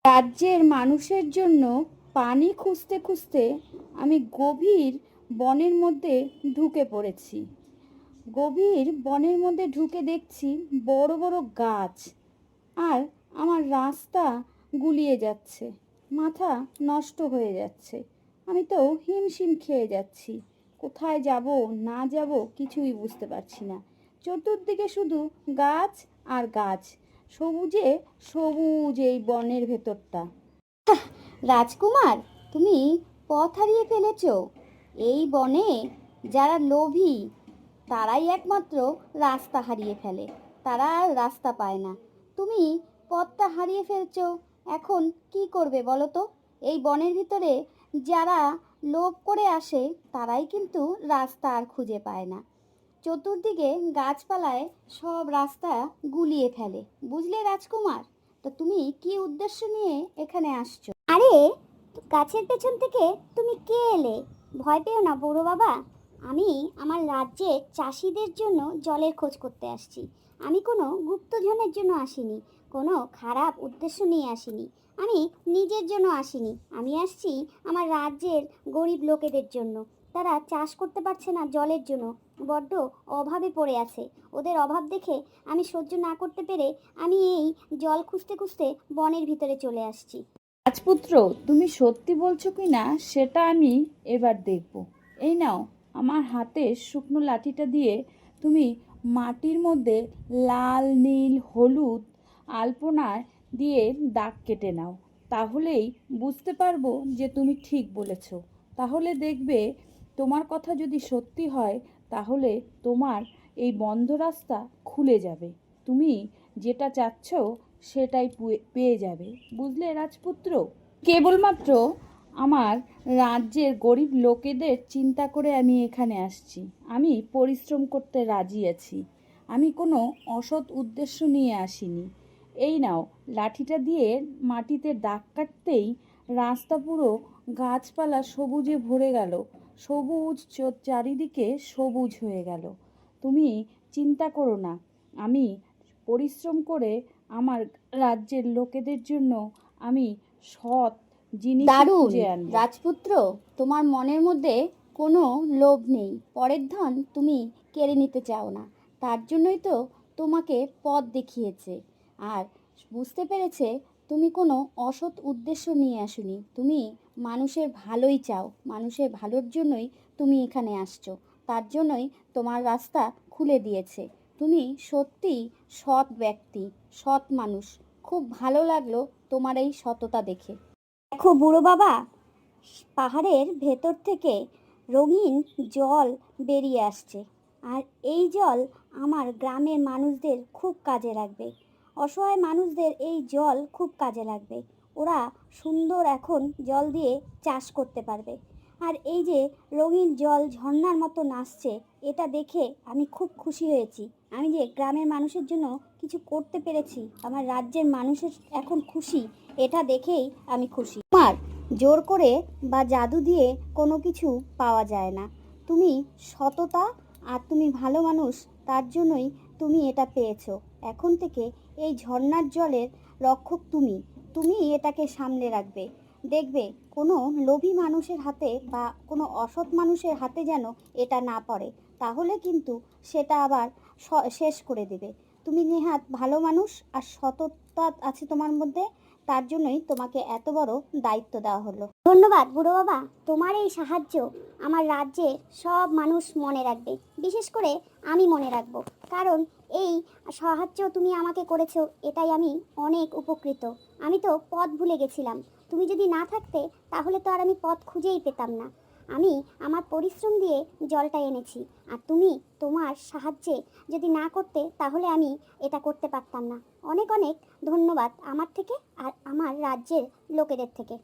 রাজ্যের মানুষের জন্য পানি খুঁজতে খুঁজতে আমি গভীর বনের মধ্যে ঢুকে পড়েছি। গভীর বনের মধ্যে ঢুকে দেখছি বড় বড় গাছ, আর আমার রাস্তা গুলিয়ে যাচ্ছে, মাথা নষ্ট হয়ে যাচ্ছে। আমি তো হিমশিম খেয়ে যাচ্ছি, কোথায় যাব না যাব কিছুই বুঝতে পারছি না। চতুর্দিকে শুধু গাছ আর গাছ, সবুজে সবুজ এই বনের ভেতরটা। রাজকুমার, তুমি পথ হারিয়ে ফেলেছ। এই বনে যারা লোভী তারাই একমাত্র রাস্তা হারিয়ে ফেলে, তারা আর রাস্তা পায় না। তুমি পথটা হারিয়ে ফেলছো, এখন কি করবে বলো তো? এই বনের ভিতরে যারা লোভ করে আসে তারাই কিন্তু রাস্তা আর খুঁজে পায় না। চতুর্দিকে গাছপালায় সব রাস্তা গুলিয়ে ফেলে, বুঝলে রাজকুমার? তো তুমি কি উদ্দেশ্য নিয়ে এখানে আসছো? আরে, গাছের পেছন থেকে তুমি কে এলে? ভয় পেও না বুড়ো বাবা। আমি আমার রাজ্যের চাষিদের জন্য জলের খোঁজ করতে আসছি। আমি কোনো গুপ্তধনের জন্য আসিনি, কোনো খারাপ উদ্দেশ্য নিয়ে আসিনি। আমি নিজের জন্য আসিনি, আমি আসছি আমার রাজ্যের গরিব লোকেদের জন্য। তারা চাষ করতে পারছে না জলের জন্য, বড্ড অভাবে পড়ে আছে। ওদের অভাব দেখে আমি সহ্য না করতে পেরে আমি এই জল খুঁজতে খুঁজতে বনের ভিতরে চলে আসছি। রাজপুত্র, তুমি সত্যি বলছো কি না সেটা আমি এবার দেখব। এই নাও, আমার হাতে শুকনো লাঠিটা দিয়ে তুমি মাটির মধ্যে লাল নীল হলুদ আলপনার দিয়ে দাগ কেটে নাও। তাহলেই বুঝতে পারবো যে তুমি ঠিক বলেছ। তাহলে দেখবে, তোমার কথা যদি সত্যি হয় তাহলে তোমার এই বন্ধ রাস্তা খুলে যাবে। তুমি যেটা চাচ্ছ সেটাই পেয়ে যাবে, বুঝলে রাজপুত্র? কেবলমাত্র আমার রাজ্যের গরিব লোকেদের চিন্তা করে আমি এখানে আসছি। আমি পরিশ্রম করতে রাজি আছি, আমি কোনো অসৎ উদ্দেশ্য নিয়ে আসিনি। এই নাও, লাঠিটা দিয়ে মাটিতে দাগ কাটতেই রাস্তা পুরো গাছপালা সবুজে ভরে গেল, সবুজ চারিদিকে সবুজ হয়ে গেল। তুমি চিন্তা করো না, আমি পরিশ্রম করে আমার রাজ্যের লোকেদের জন্য আমি সৎ জিনিস দারুণ খুঁজে আনবো। রাজপুত্র, তোমার মনের মধ্যে কোনো লোভ নেই, পরের ধন তুমি কেড়ে নিতে চাও না। তার জন্যই তো তোমাকে পথ দেখিয়েছে, আর বুঝতে পেরেছে তুমি কোনো অসৎ উদ্দেশ্য নিয়ে আসোনি। তুমি মানুষের ভালোই চাও, মানুষের ভালোর জন্যই তুমি এখানে আসছো। তার জন্যই তোমার রাস্তা খুলে দিয়েছে। তুমি সত্যিই সৎ ব্যক্তি, সৎ মানুষ। খুব ভালো লাগলো তোমার এই সততা দেখে। দেখো বুড়ো বাবা, পাহাড়ের ভেতর থেকে রঙিন জল বেরিয়ে আসছে, আর এই জল আমার গ্রামের মানুষদের খুব কাজে লাগবে। অসহায় মানুষদের এই জল খুব কাজে লাগবে। ওরা সুন্দর এখন জল দিয়ে চাষ করতে পারবে। আর এই যে রঙিন জল ঝর্ণার মতো নাচছে, এটা দেখে আমি খুব খুশি হয়েছি। আমি যে গ্রামের মানুষের জন্য কিছু করতে পেরেছি, আমার রাজ্যের মানুষের এখন খুশি, এটা দেখেই আমি খুশি। আমার জোর করে বা জাদু দিয়ে কোনো কিছু পাওয়া যায় না। তুমি সততা আর তুমি ভালো মানুষ, তার জন্যই তুমি এটা পেয়েছো। এখন থেকে এই ঝর্ণার জলের রক্ষক তুমি, তুমি এটাকে সামলে রাখবে। দেখবে কোনো লোভী মানুষের হাতে বা কোনো অসৎ মানুষের হাতে যেন এটা না পড়ে, তাহলে কিন্তু সেটা আবার শেষ করে দেবে। তুমি নেহাত ভালো মানুষ আর সততা আছে তোমার মধ্যে, তার জন্যই তোমাকে এত বড় দায়িত্ব দেওয়া হলো। ধন্যবাদ বুড়ো বাবা, তোমার এই সাহায্য আমার রাজ্যের সব মানুষ মনে রাখবে, বিশেষ করে আমি মনে রাখবো। কারণ এই সাহায্য তুমি আমাকে করেছো, এটাই আমি অনেক উপকৃত। আমি তো পথ ভুলে গেছিলাম, তুমি যদি না থাকতে তাহলে তো আর আমি পথ খুঁজেই পেতাম না। আমি আমার পরিশ্রম দিয়ে জলটা এনেছি, আর তুমি তোমার সাহায্যে যদি না করতে তাহলে আমি এটা করতে পারতাম না। অনেক অনেক ধন্যবাদ আমার থেকে আর আমার রাজ্যের লোকেদের থেকে।